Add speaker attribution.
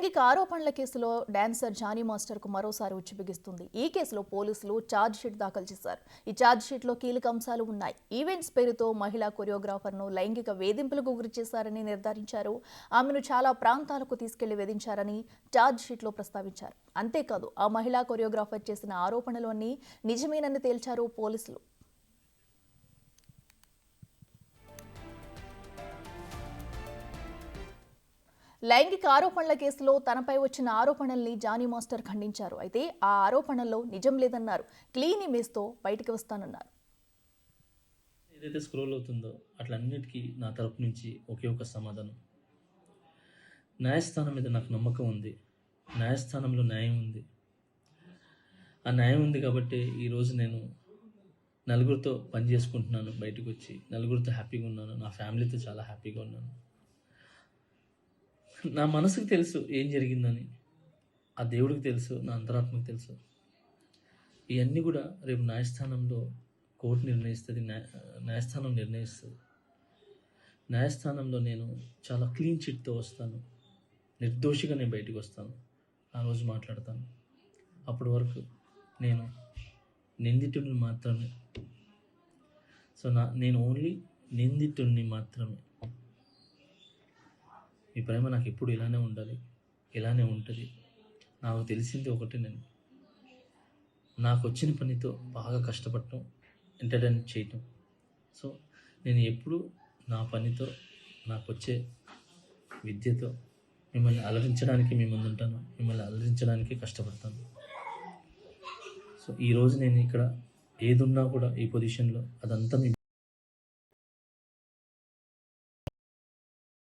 Speaker 1: లైంగిక ఆరోపణల కేసులో డాన్సర్ జానీ మాస్టర్కు మరోసారి ఉచ్చు బిగిస్తుంది. ఈ కేసులో పోలీసులు ఛార్జ్ షీట్ దాఖలు చేశారు. ఈ ఛార్జ్ షీట్లో కీలక అంశాలు ఉన్నాయి. ఈవెంట్స్ పేరుతో మహిళా కొరియోగ్రాఫర్ను లైంగిక వేధింపులకు గురి చేశారని నిర్ధారించారు. ఆమెను చాలా ప్రాంతాలకు తీసుకెళ్లి వేధించారని ఛార్జ్ షీట్లో ప్రస్తావించారు. అంతేకాదు ఆ మహిళా కొరియోగ్రాఫర్ చేసిన ఆరోపణలు అన్నీ నిజమేనని తేల్చారు పోలీసులు. లైంగిక ఆరోపణల కేసులో తనపై వచ్చిన ఆరోపణల్ని జానీ మాస్టర్ ఖండించారు. అయితే ఆ ఆరోపణల్లో నిజం లేదన్నారు. క్లీన్ ఇమేజ్తో బయటికి వస్తానన్నారు.
Speaker 2: ఏదైతే స్క్రోల్ అవుతుందో అట్లన్నిటికీ నా తరపు నుంచి ఒకే ఒక సమాధానం. న్యాయస్థానం మీద నాకు నమ్మకం ఉంది. న్యాయస్థానంలో న్యాయం ఉంది. ఆ న్యాయం ఉంది కాబట్టి ఈరోజు నేను నలుగురితో పని చేసుకుంటున్నాను. బయటకు వచ్చి నలుగురితో హ్యాపీగా ఉన్నాను. నా ఫ్యామిలీతో చాలా హ్యాపీగా ఉన్నాను. నా మనసుకు తెలుసు ఏం జరిగిందని, ఆ దేవుడికి తెలుసు, నా అంతరాత్మకు తెలుసు. ఇవన్నీ కూడా రేపు న్యాయస్థానంలో కోర్టు నిర్ణయిస్తుంది, న్యాయస్థానం నిర్ణయిస్తుంది. న్యాయస్థానంలో నేను చాలా క్లీన్ చిట్తో వస్తాను. నిర్దోషిగా నేను బయటకు వస్తాను. ఆ రోజు మాట్లాడతాను. అప్పటి వరకు నేను నిందితుడిని మాత్రమే. సో నేను ఓన్లీ నిందితుడిని మాత్రమే. మీ ప్రేమ నాకు ఎప్పుడు ఇలానే ఉండాలి, ఇలానే ఉంటుంది. నాకు తెలిసింది ఒకటి, నేను నాకు వచ్చిన పనితో బాగా కష్టపడటం, ఎంటర్టైన్ చేయటం. సో నేను ఎప్పుడు నా పనితో, నాకు వచ్చే విద్యతో మిమ్మల్ని అలరించడానికి మీ ముందు ఉంటాను. మిమ్మల్ని అలరించడానికి కష్టపడతాను. సో ఈరోజు నేను ఇక్కడ ఏదున్నా కూడా ఈ పొజిషన్లో అదంతా